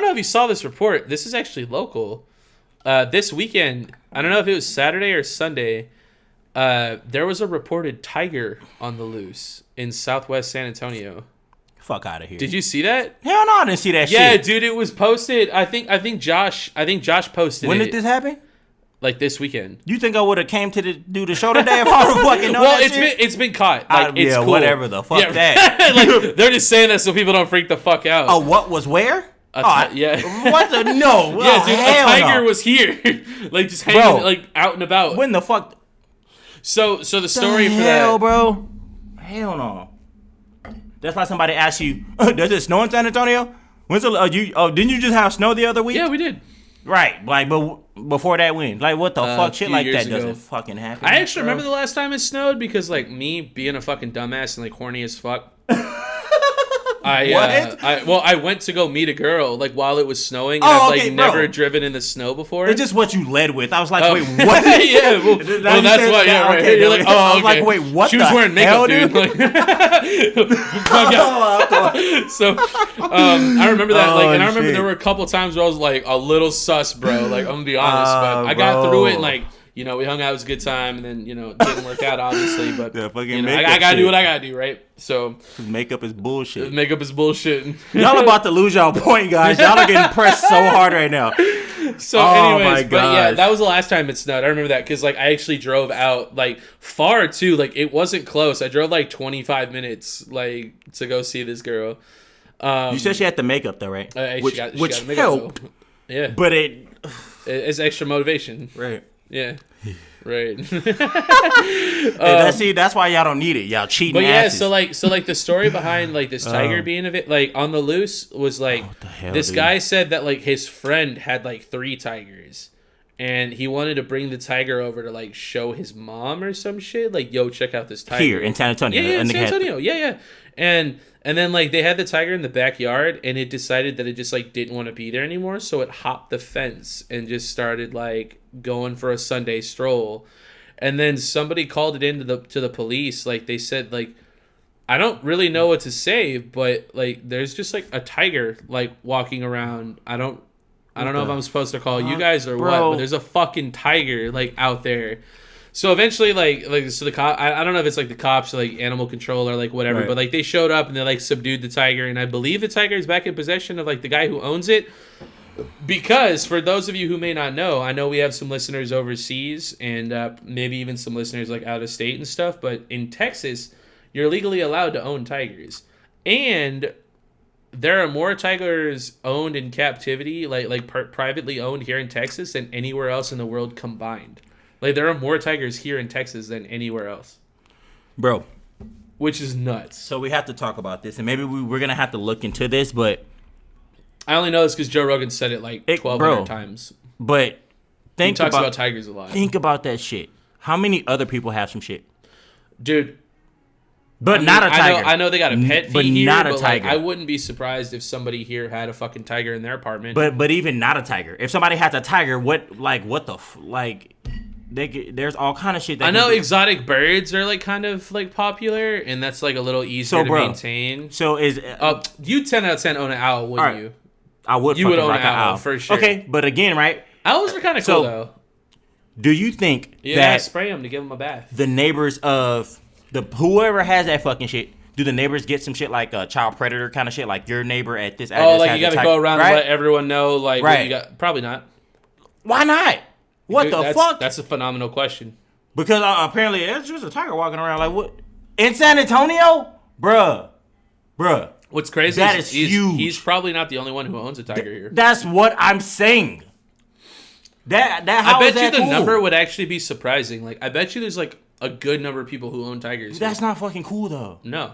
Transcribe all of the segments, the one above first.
know if you saw this report. This is actually local. This weekend, I don't know if it was Saturday or Sunday, there was a reported tiger on the loose in Southwest San Antonio. Fuck out of here. Did you see that? Hell no, I didn't see that shit. Yeah, dude, it was posted. I think Josh posted it. When did this happen? Like this weekend. You think I would have came to do the show today if I would fucking know that shit? It's been caught. Like, it's cool. Whatever the fuck that. Like, they're just saying that so people don't freak the fuck out. Oh, what was where? Yeah. What the no? Yeah, dude, a tiger was here, like just hanging, like out and about. When the fuck? So the story for hell, that, bro. Hell no. That's why somebody asked you, does it snow in San Antonio? Didn't you just have snow the other week? Yeah, we did. Right, like, but before that when? Like, what the fuck? Shit like that doesn't fucking happen. I actually remember the last time it snowed because, like, me being a fucking dumbass and, like, horny as fuck. I went to go meet a girl, like, while it was snowing, and I've never driven in the snow before. It's just what you led with. I was like, wait, what? Yeah, well that's why, yeah, right. Okay, you're like, I was like, wait, what she was wearing makeup, dude. Like, so, I remember that, like, and I remember there were a couple times where I was, like, a little sus, bro. Like, I'm gonna be honest, but I got through it, and, like, you know, we hung out, it was a good time, and then, you know, it didn't work out, obviously, but, you know, I gotta do what I gotta do, right? So, makeup is bullshit. Makeup is bullshit. Y'all about to lose y'all point, guys. Y'all are getting pressed so hard right now. So, anyways, but yeah, that was the last time it snowed. I remember that because, like, I actually drove out, like, far, too. Like, it wasn't close. I drove, like, 25 minutes, like, to go see this girl. You said she had the makeup, though, right? She got makeup, helped. Though. Yeah. But it's extra motivation. Right. Yeah. Right. That's why y'all don't need it. Y'all cheating. But yeah, asses. so like the story behind like this tiger being of it, like on the loose was like this guy said that like his friend had like 3 tigers, and he wanted to bring the tiger over to like show his mom or some shit. Like, yo, check out this tiger here in San Antonio. Yeah, in San Antonio. Yeah. And then, like, they had the tiger in the backyard, and it decided that it just, like, didn't want to be there anymore, so it hopped the fence and just started, like, going for a Sunday stroll. And then somebody called it in to the police. Like, they said, like, I don't really know what to say, but, like, there's just, like, a tiger, like, walking around. I don't know if I'm supposed to call you guys or what, but there's a fucking tiger, like, out there. So eventually, so the cop, I don't know if it's like the cops or like animal control or like whatever, right. But like they showed up and they like subdued the tiger, and I believe the tiger is back in possession of like the guy who owns it. Because for those of you who may not know, I know we have some listeners overseas and maybe even some listeners like out of state and stuff, but in Texas, you're legally allowed to own tigers, and there are more tigers owned in captivity, privately owned here in Texas than anywhere else in the world combined. Like, there are more tigers here in Texas than anywhere else. Bro. Which is nuts. So we have to talk about this, and maybe we're going to have to look into this, but... I only know this because Joe Rogan said it like 1,200 times. But he talks about tigers a lot. Think about that shit. How many other people have some shit? Dude. But not a tiger. I know they got a pet feed here, not a tiger. Like, I wouldn't be surprised if somebody here had a fucking tiger in their apartment. But even not a tiger. If somebody has a tiger, there's all kind of shit that I know exotic birds are like kind of like popular, and that's like a little easier to maintain. So is you 10 out of 10 own an owl, wouldn't you? I would. You would own an owl for sure. Okay, but again, right? Owls are kind of cool though. Do you think that spray them to give them a bath? The neighbors of whoever has that fucking shit, do the neighbors get some shit like a child predator kind of shit, like your neighbor at this address? Oh, like you got to go around and let everyone know, like what you got? Probably not. Why not? What the fuck? That's a phenomenal question. Because apparently it's just a tiger walking around. Like, what? In San Antonio? Bruh. What's crazy is huge. He's probably not the only one who owns a tiger here. That's what I'm saying. I bet you the number would actually be surprising. Like, I bet you there's like a good number of people who own tigers. That's not fucking cool, though. No.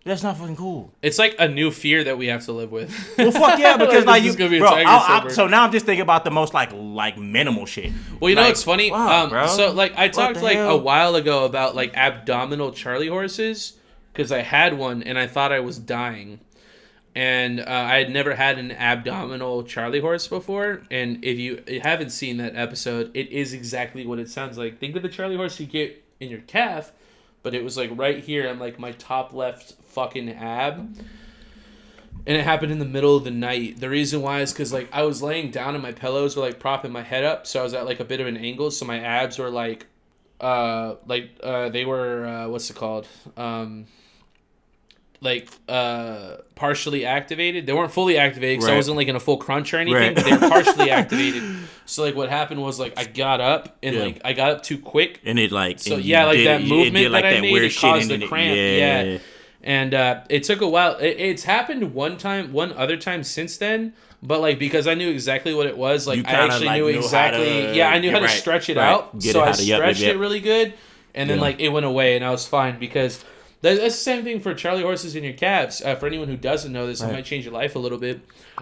That's not fucking cool. It's like a new fear that we have to live with. Well, fuck yeah, because like you, bro. So now I'm just thinking about the most like minimal shit. Well, you know what's funny? So like I talked like a while ago about like abdominal Charlie horses because I had one and I thought I was dying, and I had never had an abdominal Charlie horse before. And if you haven't seen that episode, it is exactly what it sounds like. Think of the Charlie horse you get in your calf. But it was like right here on like my top left fucking ab. and it happened in the middle of the night. The reason why is because like I was laying down and my pillows were like propping my head up, so I was at like a bit of an angle, so my abs were like they were what's it called, partially activated. They weren't fully activated because I wasn't like in a full crunch or anything, but they were partially activated. So like what happened was like I got up and like I got up too quick, and it like so yeah, like that movement that I made, it caused the cramp. Yeah. And it took a while. It's happened one other time since then. But like because I knew exactly what it was, like I actually knew exactly. I knew how to stretch it out, so I stretched it really good, and then like it went away, and I was fine because that's the same thing for Charlie horses in your calves. For anyone who doesn't know this, it might change your life a little bit.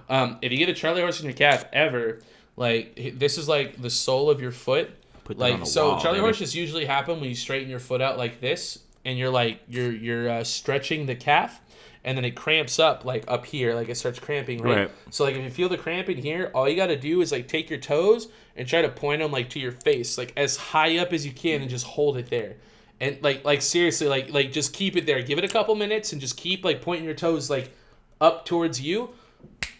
If you get a Charlie horse in your calf ever, like this is like the sole of your foot. Like so, Charlie horses usually happen when you straighten your foot out like this. And you're like you're stretching the calf, and then it cramps up like up here, like it starts cramping, right? So like if you feel the cramp in here, all you got to do is like take your toes and try to point them like to your face, like as high up as you can, and just hold it there, and like seriously, like just keep it there. Give it a couple minutes and just keep like pointing your toes like up towards you.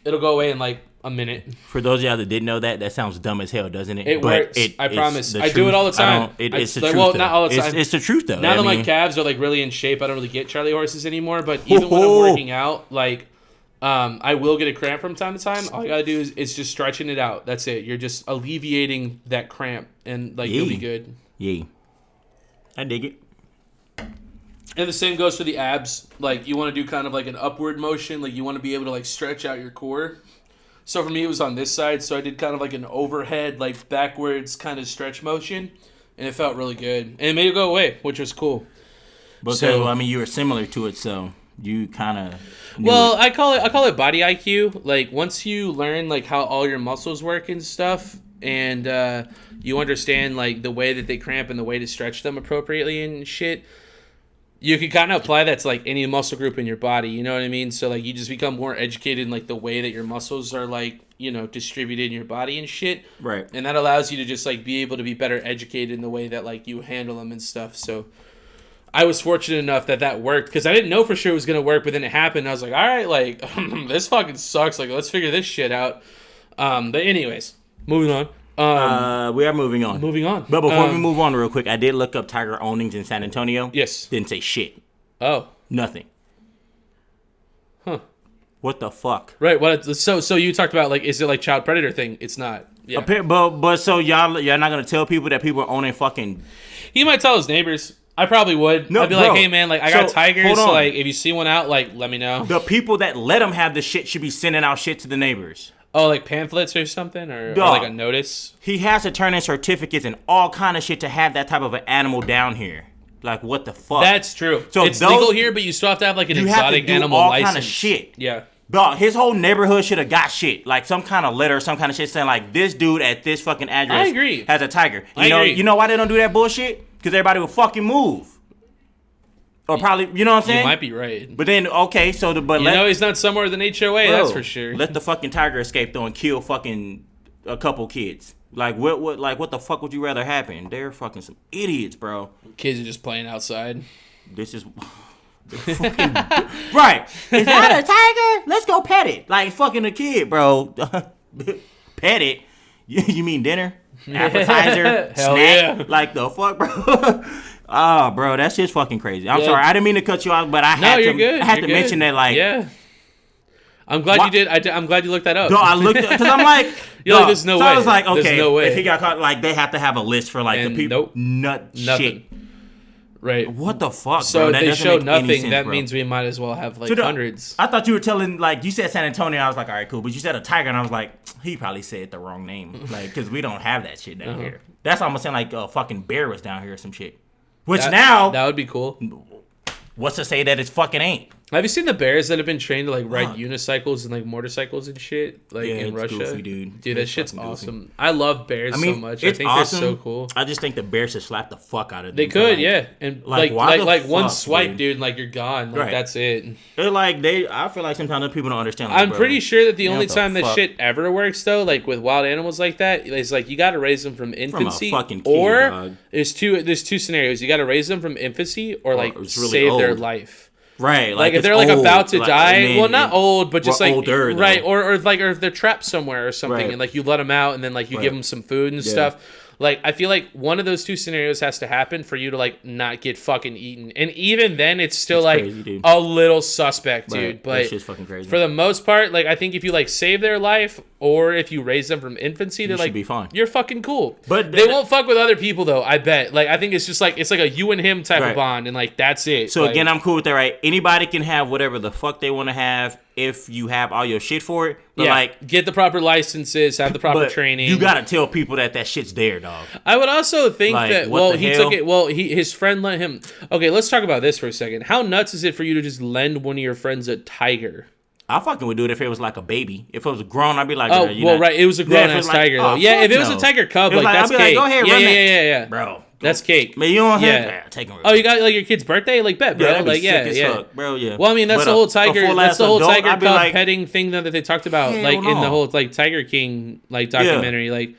It'll go away in like a minute. For those of y'all that didn't know that sounds dumb as hell, doesn't it? It works. I promise. I do it all the time. It's the truth. Well, not all the time. It's the truth, though. Now that my calves are like really in shape, I don't really get Charlie horses anymore. But even when I'm working out, like, I will get a cramp from time to time. All you gotta do is just stretching it out. That's it. You're just alleviating that cramp, and like you'll be good. Yeah, I dig it. And the same goes for the abs. Like you want to do kind of like an upward motion. Like you want to be able to like stretch out your core. So for me, it was on this side, so I did kind of like an overhead, like backwards kind of stretch motion, and it felt really good. And it made it go away, which was cool. But so, I mean, you were similar to it, so you kind of. Well, I call it body IQ. Like once you learn like how all your muscles work and stuff, and you understand like the way that they cramp and the way to stretch them appropriately and shit. You can kind of apply that to like any muscle group in your body, you know what I mean? So like you just become more educated in like the way that your muscles are like, you know, distributed in your body and shit. Right. And that allows you to just like be able to be better educated in the way that like you handle them and stuff. So I was fortunate enough that worked because I didn't know for sure it was going to work, but then it happened. I was like, all right, like this fucking sucks. Like let's figure this shit out. But anyways, moving on. We are moving on. But before we move on real quick, I did look up tiger ownings in San Antonio. Yes. Didn't say shit. Oh. Nothing. Huh. What the fuck? Right. Well, so you talked about like, is it like child predator thing? It's not. Yeah. But so y'all not gonna tell people that people are owning fucking. He might tell his neighbors. I probably would. No, I'd be like, hey man, like I got tigers. So like if you see one out, like let me know. The people that let them have the shit should be sending out shit to the neighbors. Oh, like pamphlets or something, or like a notice. He has to turn in certificates and all kind of shit to have that type of an animal down here. Like what the fuck? That's true. So it's legal here, but you still have to have like an exotic animal license. You have to do all kind of shit. Yeah. Dog, his whole neighborhood should have got shit. Like some kind of letter or some kind of shit saying like this dude at this fucking address I agree. has a tiger. Agree. You know why they don't do that bullshit? Because everybody will fucking move. Or probably, you know what I'm saying? You might be right. But then, okay, so he's not somewhere with an HOA, bro, that's for sure. Let the fucking tiger escape though and kill fucking a couple kids. Like what the fuck would you rather happen? They're fucking some idiots, bro. Kids are just playing outside. This is fucking right. Is that a tiger? Let's go pet it. Like fucking a kid, bro. Pet it? You mean dinner? Appetizer? Hell snack? Yeah. Like the fuck, bro? Oh, bro, that's just fucking crazy. I'm sorry, I didn't mean to cut you off, but I had to mention that, like, yeah. I'm glad you did. I'm glad you looked that up. No, I looked because I'm like, like, there's no way. I was like, okay, there's no way. If he got caught, like, they have to have a list for like the people. Nope, nothing. Shit. Right. What the fuck? So bro? That they showed nothing. Sense, that bro. means we might as well have like hundreds. I thought you were telling, like, you said San Antonio. I was like, all right, cool. But you said a tiger, and I was like, he probably said the wrong name, like, because we don't have that shit down here. That's almost saying like a fucking bear was down here or some shit. Which now that would be cool. What's to say that it fucking ain't? Have you seen the bears that have been trained to like ride unicycles and like motorcycles and shit like in Russia? Goofy, dude. That shit's awesome. Goofy. I love bears so much. I think awesome. They're so cool. I just think the bears should slap the fuck out of them. They could, yeah. And like one swipe, dude, and like you're gone. Like that's it. They're like I feel like sometimes people don't understand. Like, I'm pretty sure that the only time that shit ever works though, like with wild animals like that, is like you got to raise them from infancy, from a fucking kid, or dog. there's two scenarios. You got to raise them from infancy, or like really save their life. Right. Like if it's they're like old. about to Like, die, I mean, well, not old, but just like older, right, or if they're trapped somewhere or something, Right. and like you let them out, and then like you give them some food and stuff. Like, I feel like one of those two scenarios has to happen for you to, like, not get fucking eaten. And even then, it's still, like, crazy, a little suspect, dude. Right. But that shit's fucking crazy. for the most part, like, I think if you, like, save their life or if you raise them from infancy, they're, like, be fine. You're fucking cool. But they won't fuck with other people, though, I bet. Like, I think it's just, like, it's like a you and him type Right. of bond, and, like, that's it. So, like, again, I'm cool with that, right? Anybody can have whatever the fuck they want to have if you have all your shit for it. But, like, get the proper licenses, have the proper training. You got to tell people that shit's there, dog. I would also think Like, that, what well, the he hell? took it, well, his friend let him. Okay, let's talk about this for a second. How nuts is it for you to just lend one of your friends a tiger? I fucking would do it if it was like a baby. If it was grown, I'd be like, Oh, well, right. It was a grown ass tiger, though. Yeah, if it was a tiger cub, like, that's I'd be cake. like, go ahead, yeah, run yeah, that. yeah. Bro. That's cake. Man, you know what I'm saying? Yeah. Take him. Oh, you got like your kid's birthday? Like, bet, bro. Yeah, that'd be like, sick as yeah. fuck, bro, yeah. Well, I mean, that's But the whole a tiger. full That's the ass whole adult, tiger I'd be cub like, petting thing that they talked about, hell like in no. the whole like Tiger King like documentary. Like,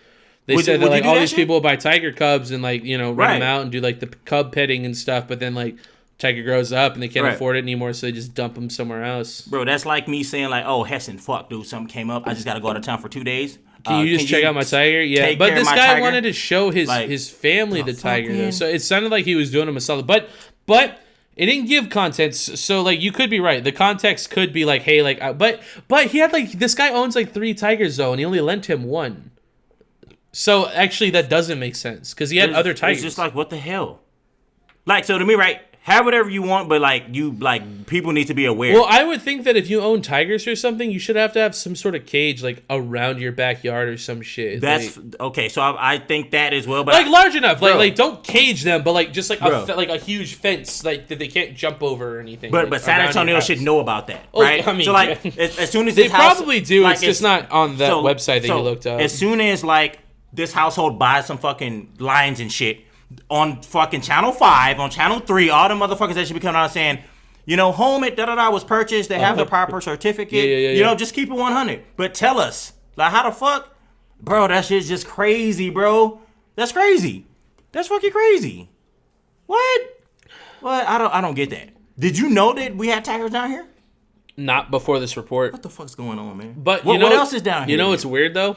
they Would said you that like do all that these shit? people buy tiger cubs and like run Right. them out and do like the cub petting and stuff, but then like tiger grows up and they can't Right. afford it anymore, so they just dump them somewhere else. Bro, that's like me saying like, oh, Hessen, fuck, dude, something came up. I just got to go out of town for 2 days. Can you just check out my tiger? Yeah, take but care of this my guy tiger? wanted to show his Like, his family the fuck, tiger, though. man. So it sounded like he was doing him a solid. But it didn't give context. So like you could be right. The context could be like, hey, like, but he had like this guy owns like 3 tigers though, and he only lent him 1. So actually, that doesn't make sense because he had other tigers. It's just like, what the hell? Like, so to me, right? Have whatever you want, but like people need to be aware. Well, I would think that if you own tigers or something, you should have to have some sort of cage like around your backyard or some shit. That's like, okay. So I think that as well, but like large enough, Bro. like don't cage them, but like just like Bro. like a huge fence, like that they can't jump over or anything. But like, San around Antonio your house. should know about that, Oh, right? I mean, so like yeah. as soon as They this house, probably do. like, It's just not on that website that you looked up. As soon as like this household buys some fucking lions and shit on fucking Channel 5, on Channel 3, all the motherfuckers that should be coming out saying, home at da-da-da was purchased, they have the proper certificate, Yeah. just keep it 100. But tell us, like, how the fuck? Bro, that shit's just crazy, bro. That's crazy. That's fucking crazy. What? I don't get that. Did you know that we had tigers down here? Not before this report. What the fuck's going on, man? But what else is down here? You know what's weird though?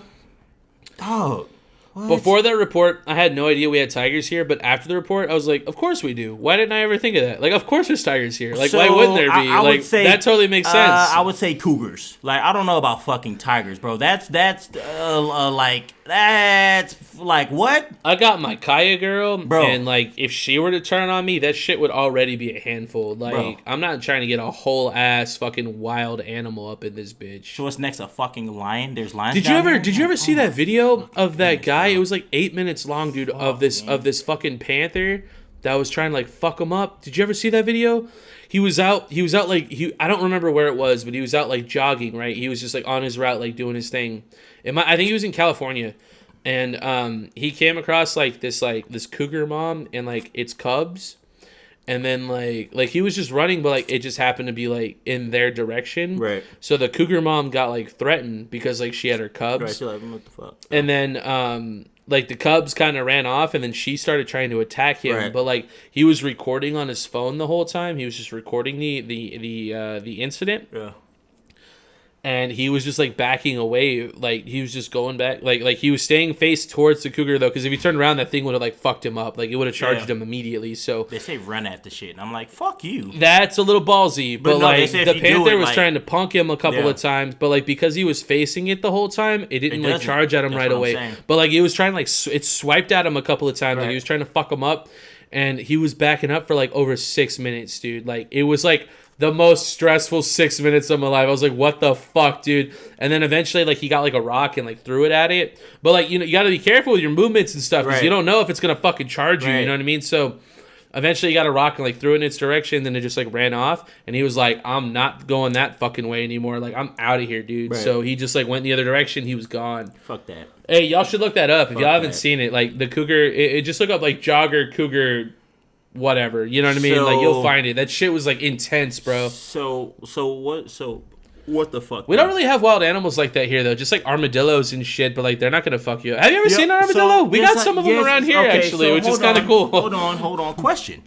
Dog. What? Before that report, I had no idea we had tigers here. But after the report, I was like, "Of course we do. Why didn't I ever think of that? Like, of course there's tigers here. Like, why wouldn't there be? I like, would say, that totally makes sense." I would say cougars. Like, I don't know about fucking tigers, bro. That's like what? I got my Kaya girl, Bro. and like if she were to turn on me, that shit would already be a handful. Like, Bro. I'm not trying to get a whole ass fucking wild animal up in this bitch. So what's next? A fucking lion? There's lions. Did you ever see that video of that guy? It was like 8 minutes long, dude, of this fucking panther that was trying to like fuck him up. Did you ever see that video? He was out like I don't remember where it was, but he was out like jogging, right? He was just like on his route, like doing his thing. I think he was in California. And he came across like this cougar mom and like its cubs. And then like he was just running, but like it just happened to be like in their direction. Right. So the cougar mom got like threatened because like she had her cubs. Right. So like, what the fuck? And then like the cubs kind of ran off, and then she started trying to attack him. Right. But like he was recording on his phone the whole time. He was just recording the incident. Yeah. And he was just like backing away, like he was just going back, like he was staying face towards the cougar though, because if he turned around, that thing would have like fucked him up, like it would have charged him immediately. So they say run at the shit, and I'm like, fuck you. That's a little ballsy, but no, they like say if the you do panther it, was like- trying to punk him a couple of times, but like because he was facing it the whole time, it didn't like doesn't. charge at him That's right what I'm away. saying. But like it was trying to, like it swiped at him a couple of times, like Right. he was trying to fuck him up, and he was backing up for like over 6 minutes, dude. Like it was like the most stressful 6 minutes of my life. I was like, what the fuck, dude? And then eventually, like, he got, like, a rock and, like, threw it at it. But, like, you got to be careful with your movements and stuff because Right. you don't know if it's going to fucking charge you, Right. you know what I mean? So eventually he got a rock and, like, threw it in its direction. Then it just, like, ran off. And he was like, I'm not going that fucking way anymore. Like, I'm out of here, dude. Right. So he just, like, went the other direction. He was gone. Fuck that. Hey, y'all should look that up. If y'all haven't that. seen it, like, the cougar, it just look up, like, jogger, cougar, whatever. You know what I mean? Like, you'll find it. That shit was, like, intense, bro. So what the fuck? We don't really have wild animals like that here, though. Just like armadillos and shit, but like they're not gonna fuck you up. Have you ever seen an armadillo? We got some of them around here, actually, which is kind of cool. Hold on. Question.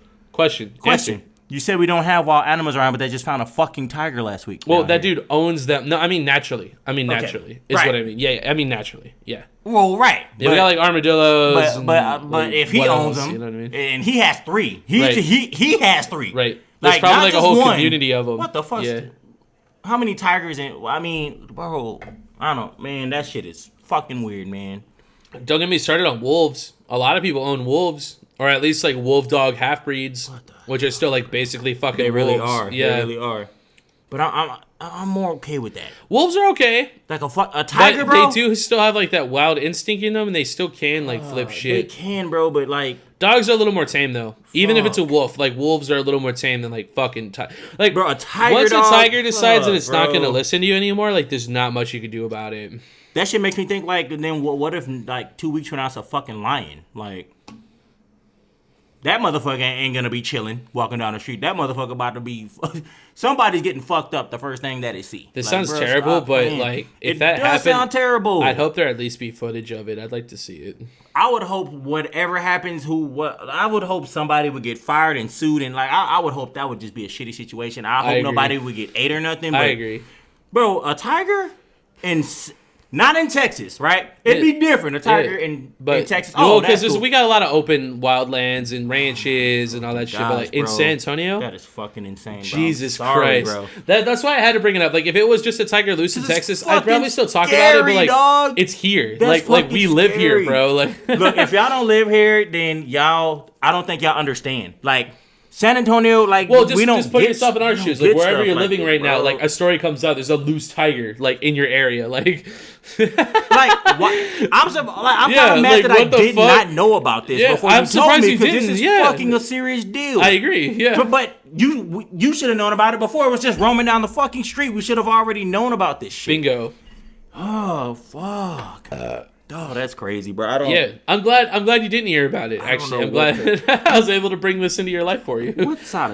Answer. You said we don't have wild animals around, but they just found a fucking tiger last week. Well, that dude owns them. No, I mean naturally. Naturally is right. what I mean. Yeah, I mean naturally. Yeah. Well, right. Yeah, we got like armadillos. But if he owns them, you know what I mean? and he has 3, Right. he has 3. Right. There's probably like a whole community of them. What the fuck? Yeah. How many tigers? I mean, bro, I don't know, man. That shit is fucking weird, man. Don't get me started on wolves. A lot of people own wolves, or at least like wolf dog half breeds, which are still like basically fucking. They really wolves. are. Yeah, they really are. But I'm more okay with that. Wolves are okay. Like a tiger, but bro. They do still have like that wild instinct in them, and they still can like flip shit. They can, bro. But like dogs are a little more tame though. Even if it's a wolf, like wolves are a little more tame than like fucking like. Bro, a tiger. Once dog, a tiger decides that it's bro. not gonna listen to you anymore, like there's not much you can do about it. That shit makes me think like, then what if like 2 weeks from now it's a fucking lion? Like that motherfucker ain't gonna be chilling walking down the street. That motherfucker about to be somebody's getting fucked up the first thing that they see. This like, sounds bro, terrible, but like if that happened, sound terrible. I'd hope there at least be footage of it. I'd like to see it. I would hope whatever happens, I would hope somebody would get fired and sued, and like I would hope that would just be a shitty situation. I hope nobody would get ate or nothing. But, I agree, bro. A tiger not in Texas, right? It'd be different. A tiger in Texas. Oh, because cool. We got a lot of open wildlands and ranches and all that shit. But like in San Antonio, that is fucking insane. Bro. Jesus Christ, bro. That's why I had to bring it up. Like if it was just a tiger loose in Texas, I'd probably still talk scary, about it. But like, dog. It's here. That's like we live here, bro. Like, look, if y'all don't live here, then I don't think y'all understand. Like. San Antonio, like, well, we don't just put yourself in our shoes. Like, wherever you're living right now, bro. like, a story comes out, there's a loose tiger, like, in your area. Like, what? I'm kind of mad that I did not know about this before you told me, because this is fucking a serious deal. I agree, yeah. But you should have known about it before. It was just roaming down the fucking street. We should have already known about this shit. Bingo. Oh, fuck. Oh, that's crazy, bro. I'm glad you didn't hear about it. Actually, I'm glad I was able to bring this into your life for you. What side of